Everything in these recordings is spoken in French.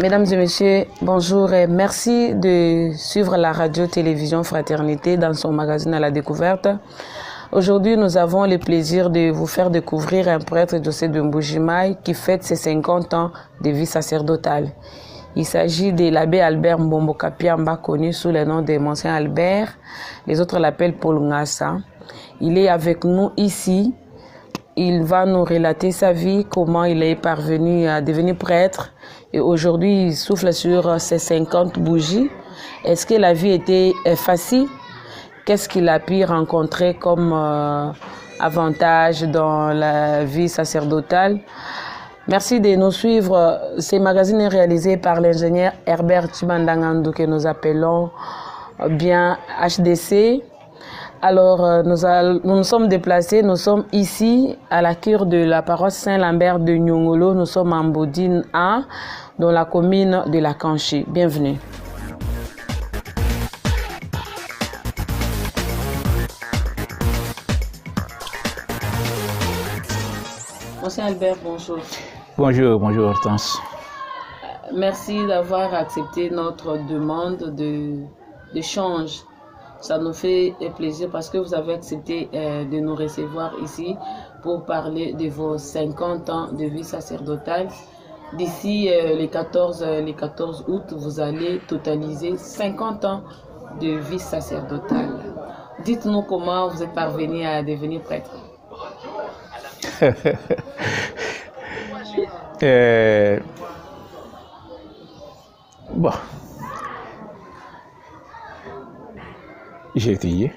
Mesdames et messieurs, bonjour et merci de suivre la radio-télévision Fraternité dans son magazine à la découverte. Aujourd'hui, nous avons le plaisir de vous faire découvrir un prêtre José de Mbujimayi qui fête ses 50 ans de vie sacerdotale. Il s'agit de l'abbé Albert Mbombo Kapiamba, connu sous le nom de Monseigneur Albert. Les autres l'appellent Paul Ngassa. Il est avec nous ici. Il va nous relater sa vie, comment il est parvenu à devenir prêtre. Et aujourd'hui, il souffle sur ses 50 bougies. Est-ce que la vie était facile? Qu'est-ce qu'il a pu rencontrer comme avantage dans la vie sacerdotale? Merci de nous suivre. Ce magazine est réalisé par l'ingénieur Herbert Chibandangandu que nous appelons bien HDC. Alors, nous nous sommes déplacés, nous sommes ici à la cure de la paroisse Saint-Lambert de Nyongolo. Nous sommes en Bodine A, dans la commune de la Kanchi. Bienvenue. Monsieur Albert, bonjour. Bonjour Hortense. Merci d'avoir accepté notre demande d'échange. Ça nous fait plaisir parce que vous avez accepté de nous recevoir ici pour parler de vos 50 ans de vie sacerdotale. D'ici les 14 août, vous allez totaliser 50 ans de vie sacerdotale. Dites-nous comment vous êtes parvenu à devenir prêtre. Bon. J'ai étudié,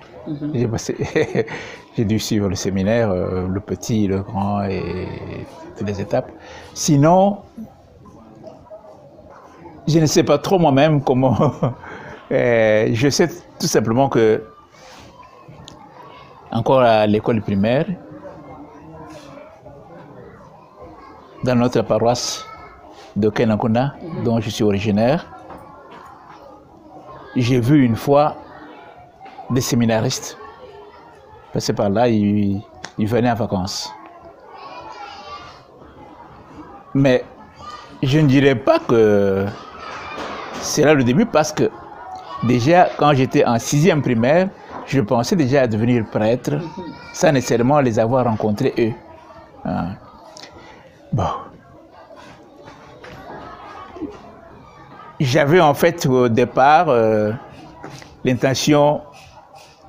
j'ai dû suivre le séminaire, le petit, le grand et toutes les étapes. Sinon, je ne sais pas trop moi-même comment. Je sais tout simplement que, encore à l'école primaire, dans notre paroisse de Kenakuna, dont je suis originaire, j'ai vu une fois des séminaristes passer par là, ils venaient en vacances. Mais je ne dirais pas que c'est là le début parce que déjà quand j'étais en 6e primaire, je pensais déjà à devenir prêtre sans nécessairement les avoir rencontrés eux. Bon. J'avais en fait au départ l'intention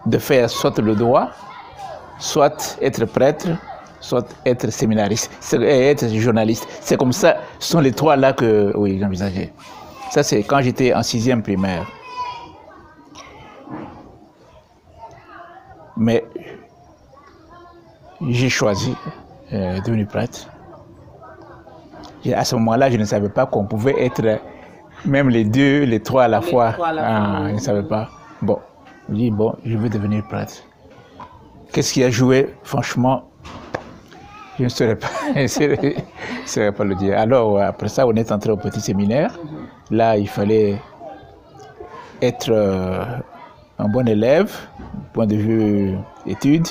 de faire soit le droit, soit être prêtre, soit être séminariste, être journaliste. C'est comme ça, ce sont les trois là que oui, j'envisageais. Ça, c'est quand j'étais en 6e primaire. Mais j'ai choisi de devenir prêtre. À ce moment-là, je ne savais pas qu'on pouvait être même les deux, les trois à la fois. Je ne savais pas. Bon. Je me dis, bon, je veux devenir prêtre. Qu'est-ce qui a joué? Franchement, je ne saurais pas le dire. Alors, après ça, on est entré au petit séminaire. Là, il fallait être un bon élève, point de vue études,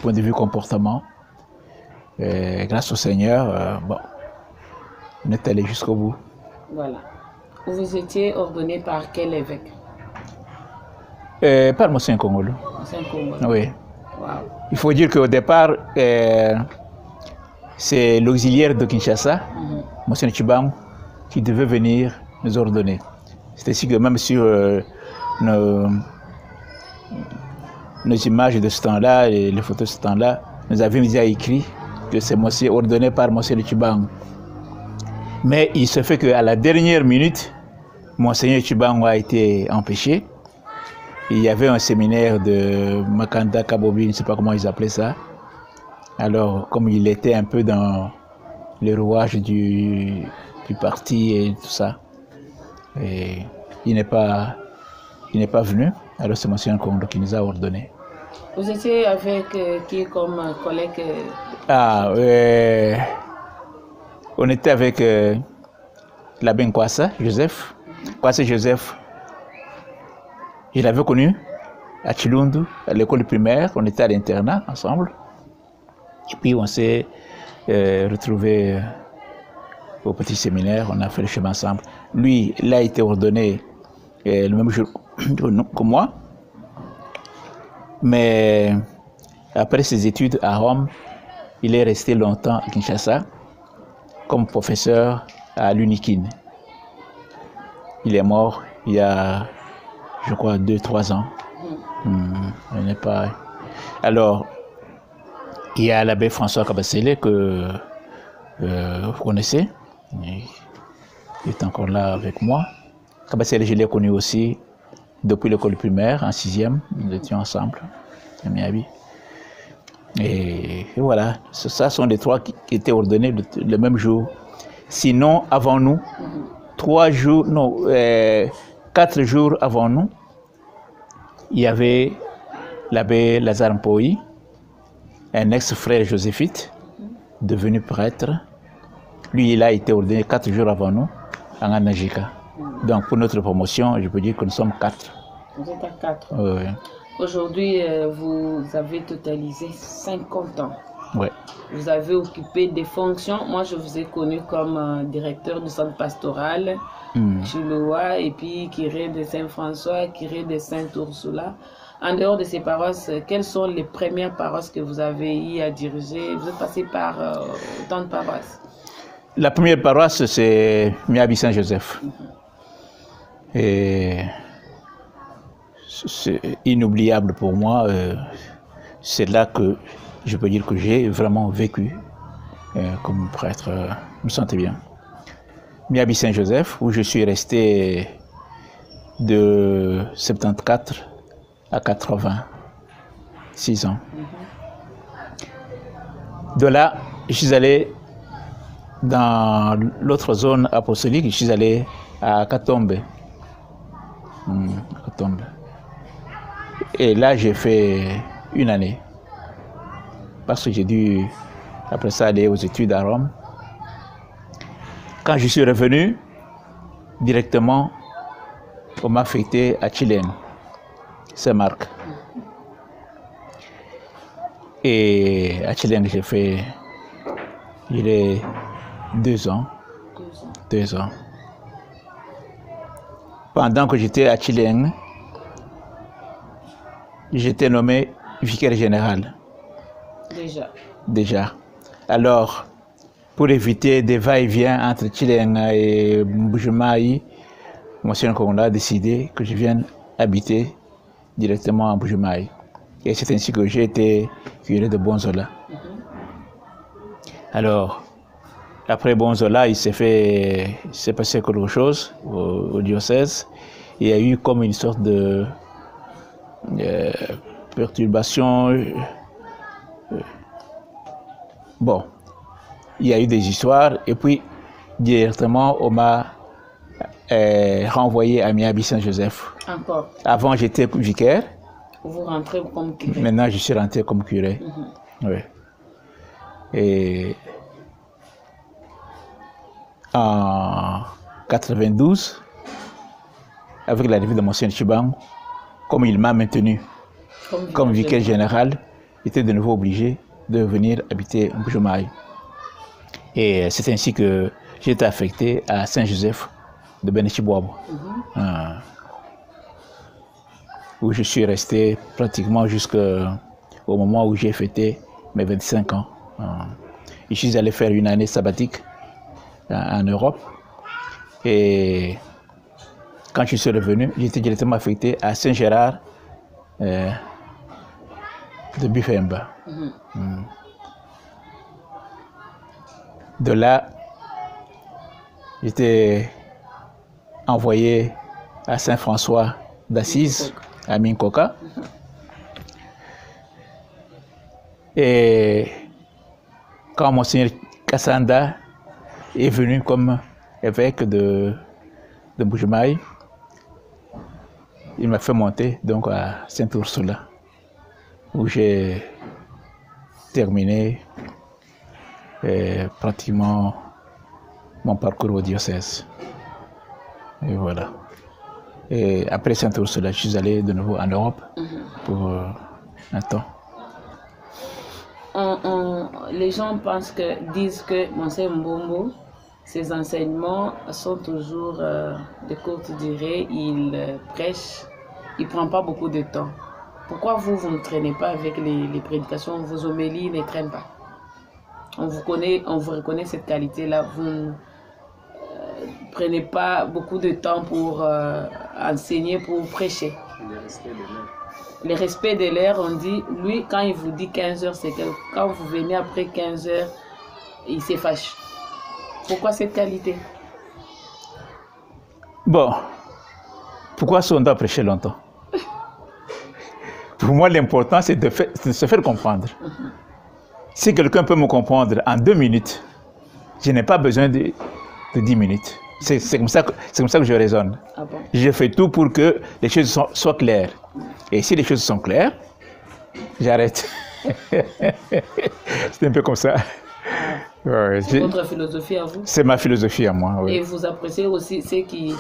point de vue comportement. Et grâce au Seigneur, bon, on est allé jusqu'au bout. Voilà. Vous étiez ordonné par quel évêque? Par Monseigneur Kongolo. Oui. Wow. Il faut dire qu'au départ, c'est l'auxiliaire de Kinshasa, Monseigneur Chibangu, qui devait venir nous ordonner. C'est ainsi que même sur nos images de ce temps-là, et les photos de ce temps-là, nous avions déjà écrit que c'est ordonné par Monseigneur Chibangu. Mais il se fait qu'à la dernière minute, Monseigneur Chibangu a été empêché. Il y avait un séminaire de Makanda Kabobi, je ne sais pas comment ils appelaient ça. Alors, comme il était un peu dans le rouage du parti et tout ça, et il n'est pas venu. Alors, c'est Monseigneur Kongolo qui nous a ordonné. Vous étiez avec qui comme collègue? On était avec l'abbé Nkwasa Joseph. Nkwasa Joseph. Je l'avais connu à Chilundu, à l'école primaire. On était à l'internat ensemble. Et puis on s'est retrouvés au petit séminaire. On a fait le chemin ensemble. lui, il a été ordonné le même jour que moi. Mais après ses études à Rome, il est resté longtemps à Kinshasa comme professeur à l'UNIKIN. Il est mort il y a, je crois, 2-3 ans. Il n'est pas... Alors, il y a l'abbé François Kabasele que vous connaissez. Il est encore là avec moi. Kabasele, je l'ai connu aussi depuis l'école primaire, en 6e. Nous étions ensemble à Miabi. Et voilà, ça sont les 3 qui étaient ordonnés le même jour. Sinon, avant nous, 4 jours avant nous, il y avait l'abbé Lazare Mpoyi, un ex-frère joséphite, devenu prêtre. Lui, il a été ordonné 4 jours avant nous, en Anajika. Donc, pour notre promotion, je peux dire que nous sommes 4. Vous êtes à 4. Oui. Aujourd'hui, vous avez totalisé 50 ans. Oui. Vous avez occupé des fonctions. Moi, je vous ai connu comme directeur du centre pastoral, Chiloa, et puis curé de Saint-François, curé de Sainte-Ursula. En dehors de ces paroisses, quelles sont les premières paroisses que vous avez eu à diriger? Vous êtes passé par autant de paroisses. La première paroisse, c'est Miabi Saint-Joseph. Et c'est inoubliable pour moi. C'est là que je peux dire que j'ai vraiment vécu comme prêtre. Je me sentais bien. Miabi Saint-Joseph, où je suis resté de 74 à 86 ans. De là, je suis allé dans l'autre zone apostolique, je suis allé à Katombe. Et là, j'ai fait 1 année. Parce que j'ai dû, après ça, aller aux études à Rome. Quand je suis revenu, directement, on m'a affecté à Chilène, Saint-Marc. Et à Chilène, j'ai fait 2 ans. 2 ans. Pendant que j'étais à Chilène, j'étais nommé vicaire général. Déjà. Alors, pour éviter des va-et-vient entre Chilène et Mbujimayi, Monsieur Nkonda a décidé que je vienne habiter directement à Mbujimayi. Et c'est ainsi que j'ai été curé de Bonzola. Alors, après Bonzola, il s'est passé quelque chose au diocèse. Il y a eu comme une sorte de perturbation. Bon, il y a eu des histoires et puis directement on m'a renvoyé à Miabi Saint-Joseph. Encore. Avant j'étais vicaire. Vous rentrez comme curé. Maintenant je suis rentré comme curé. Oui. Et en 92, avec l'arrivée de Monsieur Chibang, comme il m'a maintenu comme vicaire général, j'étais de nouveau obligé de venir habiter en Mbujimayi. Et c'est ainsi que j'ai été affecté à Saint-Joseph de Benechibouabo, où je suis resté pratiquement jusqu'au moment où j'ai fêté mes 25 ans. Je suis allé faire 1 année sabbatique en Europe. Et quand je suis revenu, j'étais directement affecté à Saint-Gérard de Bufemba. De là, j'étais envoyé à Saint-François d'Assise, à Minkoka. Et quand Monseigneur Kassanda est venu comme évêque de Mbujimayi, il m'a fait monter donc à Sainte-Ursula, où j'ai terminé pratiquement mon parcours au diocèse. Et voilà. Et après Sainte-Ursula, je suis allé de nouveau en Europe pour un temps. Les gens disent que Monseigneur Mbombo, Ces enseignements sont toujours de courte durée. Il prêche, il ne prend pas beaucoup de temps. Pourquoi vous ne traînez pas avec les prédications? Vos homélies ne traînent pas. On vous reconnaît cette qualité-là. Vous ne prenez pas beaucoup de temps pour enseigner, pour prêcher. Le respect de l'heure, on dit, lui, quand il vous dit 15 heures, c'est que quand vous venez après 15 heures, il se fâche. Pourquoi cette qualité? Bon, pourquoi on doit prêcher longtemps? Pour moi, l'important, c'est de se faire comprendre. Si quelqu'un peut me comprendre en 2 minutes, je n'ai pas besoin de 10 minutes. C'est comme ça que je raisonne. Ah bon? Je fais tout pour que les choses soient claires. Et si les choses sont claires, j'arrête. C'est un peu comme ça. Ouais, c'est votre philosophie à vous? C'est ma philosophie à moi, oui. Et vous appréciez aussi ceux qui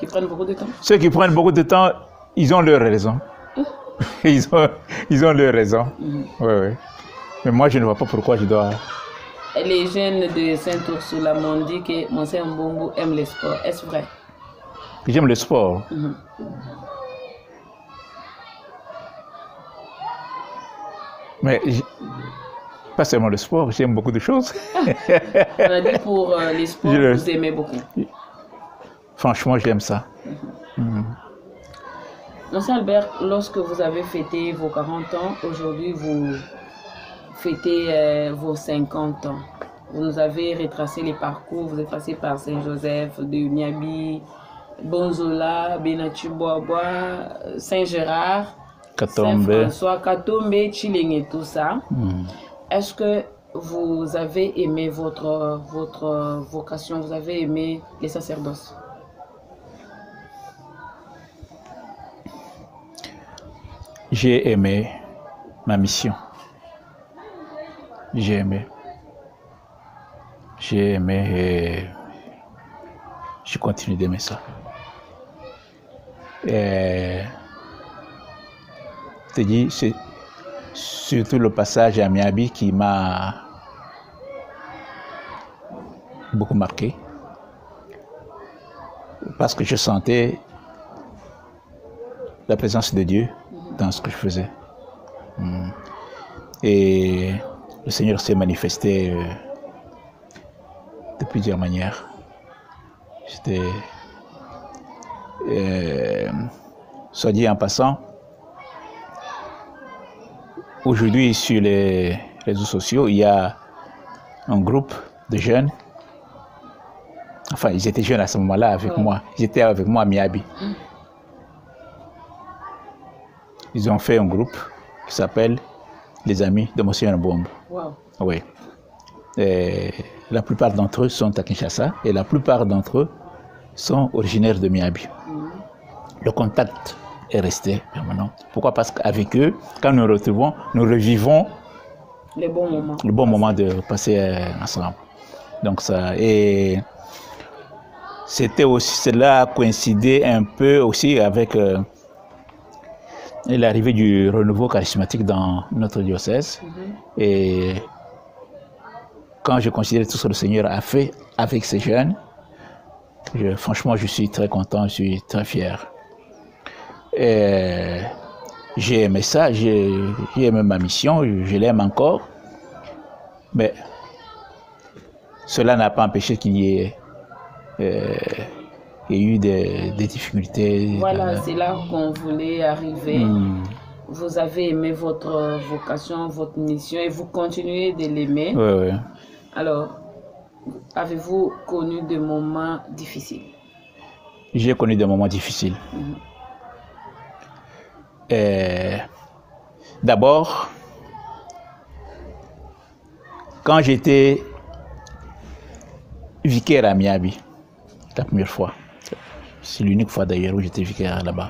prennent beaucoup de temps? Ceux qui prennent beaucoup de temps, ils ont leur raison. Ils ont leur raison. Oui, oui. Mais moi, je ne vois pas pourquoi je dois... Les jeunes de Saint-Ursula m'ont dit que Monseigneur Mbombo aime le sport. Est-ce vrai? J'aime le sport. Mais pas seulement le sport, j'aime beaucoup de choses. On a dit pour les sports, vous aimez beaucoup. Franchement, j'aime ça. Monsieur Albert, lorsque vous avez fêté vos 40 ans, aujourd'hui vous fêtez vos 50 ans. Vous nous avez retracé les parcours, vous êtes passé par Saint-Joseph, de Miabi, Bonzola, Benatubois, Saint-Gérard, Saint-François, Katombe, Chileng et tout ça. Est-ce que vous avez aimé votre vocation, vous avez aimé les sacerdoces? J'ai aimé ma mission. J'ai aimé et je continue d'aimer ça. Et je te dis, c'est surtout le passage à Miabi qui m'a beaucoup marqué. Parce que je sentais la présence de Dieu dans ce que je faisais. Et le Seigneur s'est manifesté de plusieurs manières. Soit dit en passant, aujourd'hui sur les réseaux sociaux, il y a un groupe de jeunes. Enfin, ils étaient jeunes à ce moment-là avec moi. Ils étaient avec moi à Miabi. Ils ont fait un groupe qui s'appelle Les Amis de Monseigneur Mbombo. Wow. Oui. Et la plupart d'entre eux sont à Kinshasa et la plupart d'entre eux sont originaires de Miabi. Le contact est resté permanent. Pourquoi? Parce qu'avec eux, quand nous nous retrouvons, nous revivons le bon moment de passer ensemble. Donc ça, et c'était aussi, cela coïncidait un peu aussi avec l'arrivée du renouveau charismatique dans notre diocèse. Et quand je considère tout ce que le Seigneur a fait avec ces jeunes, franchement, je suis très content, je suis très fier. Et j'ai aimé ça, j'ai aimé ma mission, je l'aime encore. Mais cela n'a pas empêché qu'il y ait eu des difficultés. Voilà, c'est là qu'on voulait arriver. Vous avez aimé votre vocation, votre mission et vous continuez de l'aimer. Oui, oui. Alors, avez-vous connu des moments difficiles? J'ai connu des moments difficiles. D'abord, quand j'étais vicaire à Miabi, la première fois, c'est l'unique fois d'ailleurs où j'étais vicaire là-bas.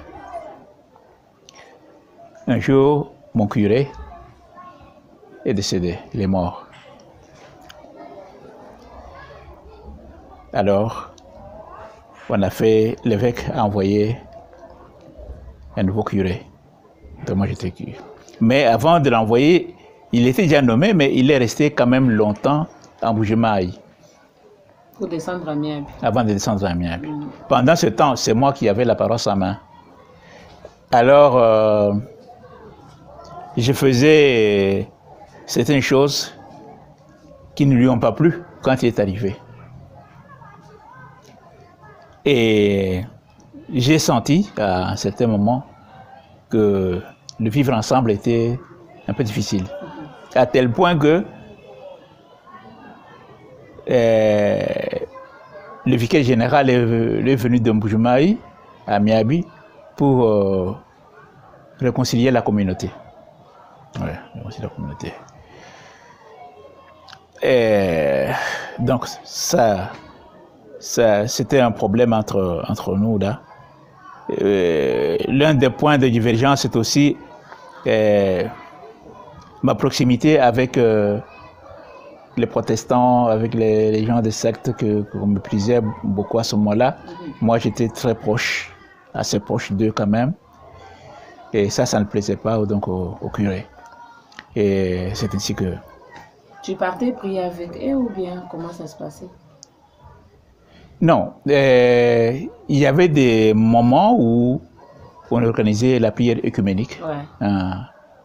Un jour, mon curé est décédé, il est mort. Alors, l'évêque a envoyé un nouveau curé. Donc moi j'étais curé. Mais avant de l'envoyer, il était déjà nommé, mais il est resté quand même longtemps en Boujemaï. Pour descendre à Miabi. Avant de descendre à Miabi. Pendant ce temps, c'est moi qui avais la paroisse en main. Alors, je faisais certaines choses qui ne lui ont pas plu quand il est arrivé. Et j'ai senti à un certain moment que le vivre ensemble était un peu difficile. À tel point que le vicaire général est venu de Mbujumaï à Miabi pour réconcilier la communauté. Ouais, réconcilier la communauté. Et donc ça c'était un problème entre nous là. L'un des points de divergence c'est aussi ma proximité avec les protestants, avec les gens des sectes qu'on méprisait beaucoup à ce moment-là. Moi, j'étais très proche, assez proche d'eux quand même. Et ça ne plaisait pas donc au curé. Et c'est ainsi que... Tu partais prier avec eux ou bien comment ça se passait? Non. Il y avait des moments où on organisait la prière œcuménique. Ouais.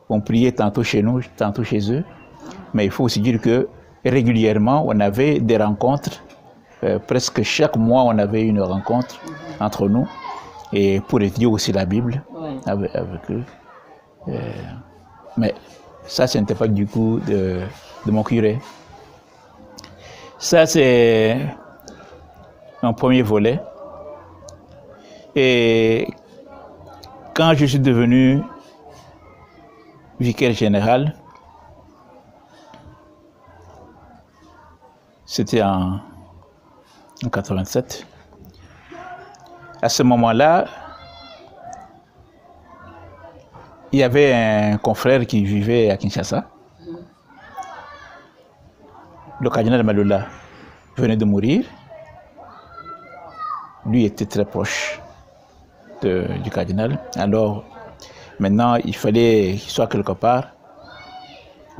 On priait tantôt chez nous, tantôt chez eux. Mais il faut aussi dire que régulièrement, on avait des rencontres. Presque chaque mois, on avait une rencontre entre nous. Et pour étudier aussi la Bible avec eux. Mais ça, ce n'était pas du coup de mon curé. Ça, c'est un premier volet. Et quand je suis devenu vicaire général, c'était en 87. À ce moment-là, il y avait un confrère qui vivait à Kinshasa. Le cardinal Maloula venait de mourir. Lui était très proche du cardinal. Alors, maintenant, il fallait qu'il soit quelque part.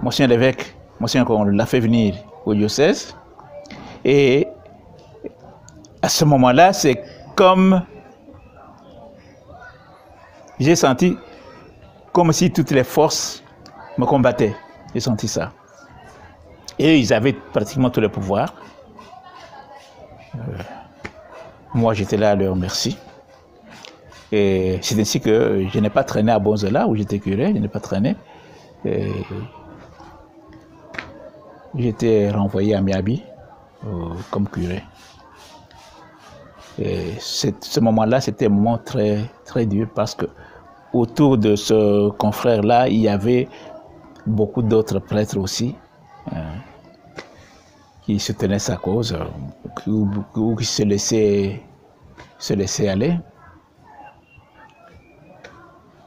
Monseigneur l'évêque, on l'a fait venir au diocèse. Et à ce moment-là, c'est comme j'ai senti comme si toutes les forces me combattaient. J'ai senti ça. Et ils avaient pratiquement tous les pouvoirs. Moi, j'étais là à leur merci. Et c'est ainsi que je n'ai pas traîné à Bonzola, où j'étais curé, je n'ai pas traîné. J'étais renvoyé à Miabi comme curé. Et ce moment-là, c'était un moment très, très dur parce que autour de ce confrère-là, il y avait beaucoup d'autres prêtres aussi qui soutenaient sa cause ou qui se laissaient aller.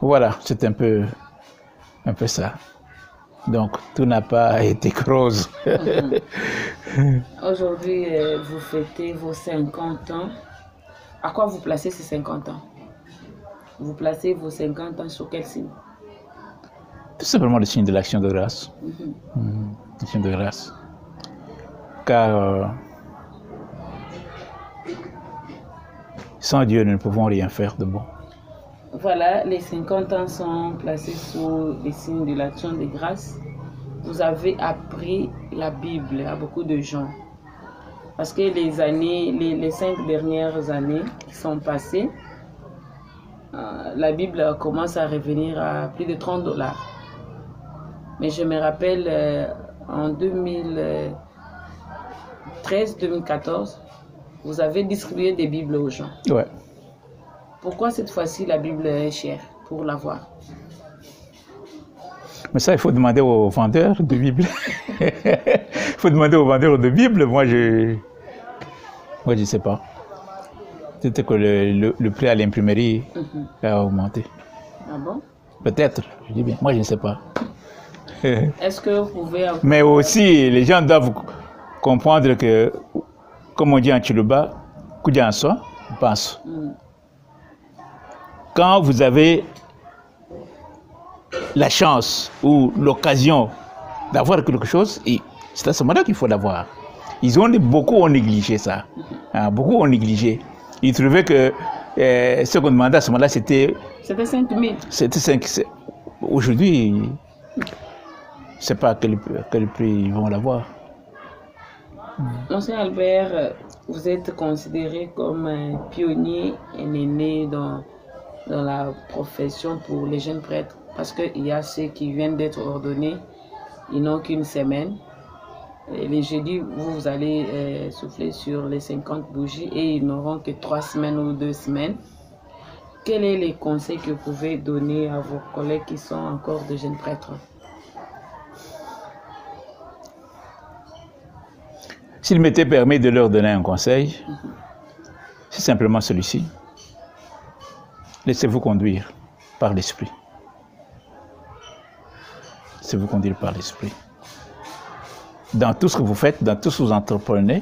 Voilà, c'est un peu ça. Donc, tout n'a pas été rose. Aujourd'hui, vous fêtez vos 50 ans. À quoi vous placez ces 50 ans? Vous placez vos 50 ans sur quel signe? Tout simplement le signe de l'action de grâce. L'action de grâce. Car sans Dieu, nous ne pouvons rien faire de bon. Voilà, les 50 ans sont placés sous les signes de l'action de grâce. Vous avez appris la Bible à beaucoup de gens. Parce que les 5 dernières années qui sont passées, la Bible commence à revenir à plus de $30. Mais je me rappelle, en 2013-2014, vous avez distribué des Bibles aux gens. Ouais. Pourquoi cette fois-ci la Bible est chère pour l'avoir? Mais ça, il faut demander aux vendeurs de Bible. Il faut demander aux vendeurs de Bible. Moi, je ne sais pas. Peut-être que le prix à l'imprimerie a augmenté. Ah bon? Peut-être, je dis bien. Moi, je ne sais pas. Est-ce que vous pouvez... Mais aussi, les gens doivent comprendre que, comme on dit en Chiluba, Koudia en soi, pense. Quand vous avez la chance ou l'occasion d'avoir quelque chose, c'est à ce moment-là qu'il faut l'avoir. Beaucoup ont négligé ça. Beaucoup ont négligé. Ils trouvaient que ce qu'on demandait à ce moment-là, c'était... C'était 5 000. C'était 5 000. Aujourd'hui, je ne sais pas à quel prix ils vont l'avoir. Monsieur Albert, vous êtes considéré comme un pionnier, un aîné dans la profession pour les jeunes prêtres, parce qu'il y a ceux qui viennent d'être ordonnés, ils n'ont qu'une semaine. Et les jeudis, vous allez souffler sur les 50 bougies et ils n'auront que 3 semaines ou 2 semaines. Quels sont les conseils que vous pouvez donner à vos collègues qui sont encore de jeunes prêtres? S'il m'était permis de leur donner un conseil, c'est simplement celui-ci. Laissez-vous conduire par l'esprit. Laissez-vous conduire par l'esprit. Dans tout ce que vous faites, dans tout ce que vous entreprenez,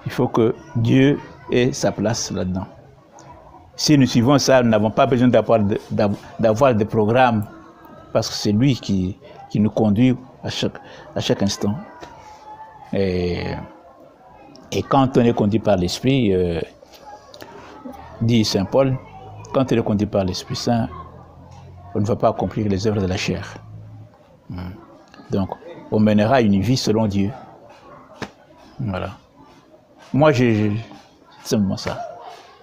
il faut que Dieu ait sa place là-dedans. Si nous suivons ça, nous n'avons pas besoin d'avoir des programmes, parce que c'est lui qui nous conduit à chaque instant. Et quand on est conduit par l'Esprit, dit Saint Paul, quand on est conduit par l'Esprit Saint, on ne va pas accomplir les œuvres de la chair. Donc, on mènera une vie selon Dieu. Voilà. Moi, c'est simplement ça.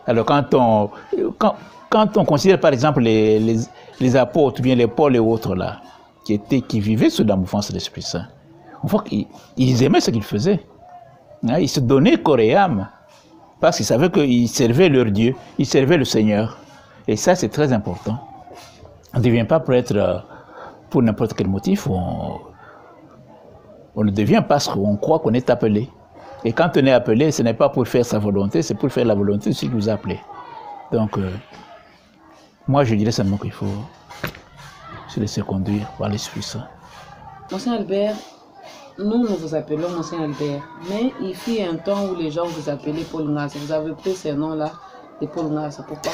Alors, quand on considère, par exemple, les apôtres, bien les Paul et autres, là, qui vivaient sous la mouvance de l'Esprit Saint, on voit qu'ils aimaient ce qu'ils faisaient. Ils se donnaient corps et âme, parce qu'ils savaient qu'ils servaient leur Dieu, ils servaient le Seigneur. Et ça, c'est très important. On ne devient pas prêtre pour n'importe quel motif. On le devient parce qu'on croit qu'on est appelé. Et quand on est appelé, ce n'est pas pour faire sa volonté, c'est pour faire la volonté de celui qui nous a appelés. Donc, moi, je dirais seulement qu'il faut se laisser conduire par l'Esprit Saint. Monsieur Albert, nous vous appelons Monsieur Albert, mais il fut un temps où les gens vous appelaient Paul Ngassa. Vous avez pris ce nom-là de Paul Ngassa. Pourquoi?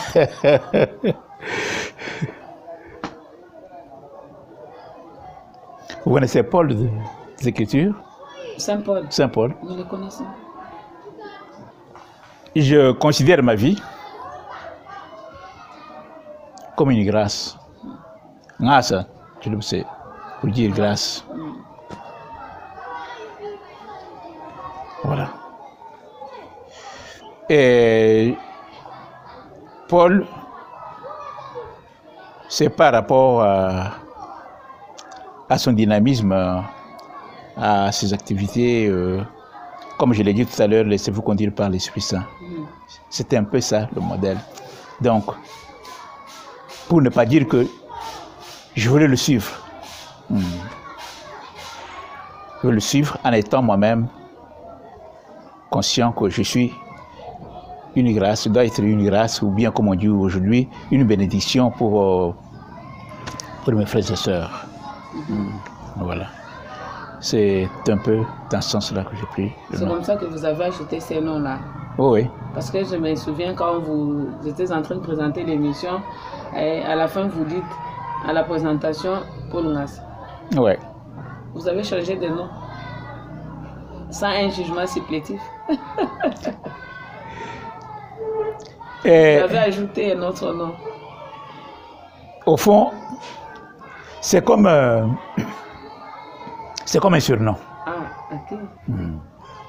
Vous connaissez Paul des Écritures? Saint Paul. Saint Paul. Nous le connaissons. Je considère ma vie comme une grâce. Ngassa, tu le sais, pour dire grâce. Voilà. Et Paul, c'est par rapport à son dynamisme, à ses activités, comme je l'ai dit tout à l'heure, laissez-vous conduire par l'Esprit Saint. C'était un peu ça le modèle. Donc, pour ne pas dire que je voulais le suivre, je veux le suivre en étant moi-même conscient que je suis une grâce, doit être une grâce, ou bien comme on dit aujourd'hui, une bénédiction pour mes frères et sœurs. Voilà. C'est un peu dans ce sens-là que j'ai pris le nom. C'est comme ça que vous avez ajouté ces noms-là? Oui. Parce que je me souviens quand vous étiez en train de présenter l'émission, à la fin vous dites, à la présentation, Paul Ngassa. Oui. Vous avez changé de nom sans un jugement supplétif. Vous avez ajouté un autre nom. Au fond, c'est comme un surnom. Ah, ok.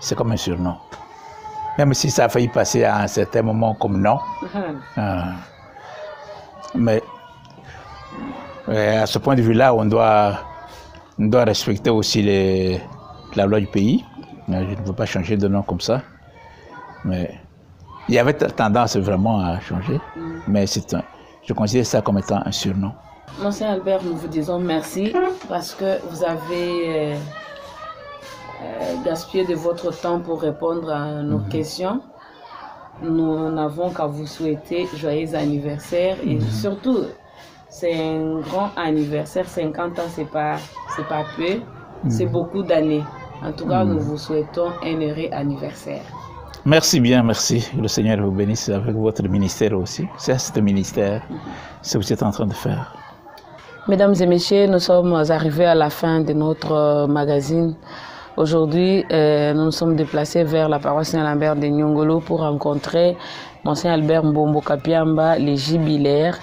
C'est comme un surnom. Même si ça a failli passer à un certain moment comme nom. Mais à ce point de vue-là, on doit respecter aussi la loi du pays. Je ne veux pas changer de nom comme ça. Mais il y avait tendance vraiment à changer. Mais je considère ça comme étant un surnom. Monsieur Albert, nous vous disons merci parce que vous avez gaspillé de votre temps pour répondre à nos questions. Nous n'avons qu'à vous souhaiter joyeux anniversaire et surtout, c'est un grand anniversaire. 50 ans, c'est pas peu, c'est beaucoup d'années. En tout cas, nous vous souhaitons un heureux anniversaire. Merci bien, merci. Le Seigneur vous bénisse avec votre ministère aussi. C'est ce ministère, ce que vous êtes en train de faire. Mesdames et messieurs, nous sommes arrivés à la fin de notre magazine. Aujourd'hui, nous nous sommes déplacés vers la paroisse Saint-Lambert de Nyongolo pour rencontrer Monseigneur Albert Mbombo Kapiamba, le jubilaire.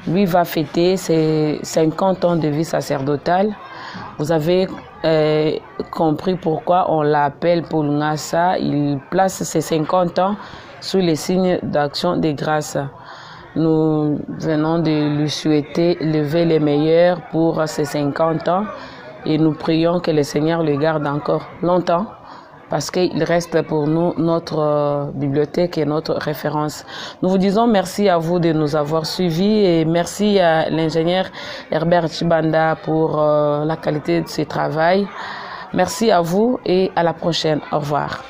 Lui va fêter ses 50 ans de vie sacerdotale. Vous avez compris pourquoi on l'appelle Paul Ngassa. Il place ses 50 ans sous les signes d'action de grâce. Nous venons de lui souhaiter lever les meilleurs pour ses 50 ans et nous prions que le Seigneur le garde encore longtemps parce qu'il reste pour nous notre bibliothèque et notre référence. Nous vous disons merci à vous de nous avoir suivis et merci à l'ingénieur Herbert Chibanda pour la qualité de ce travail. Merci à vous et à la prochaine. Au revoir.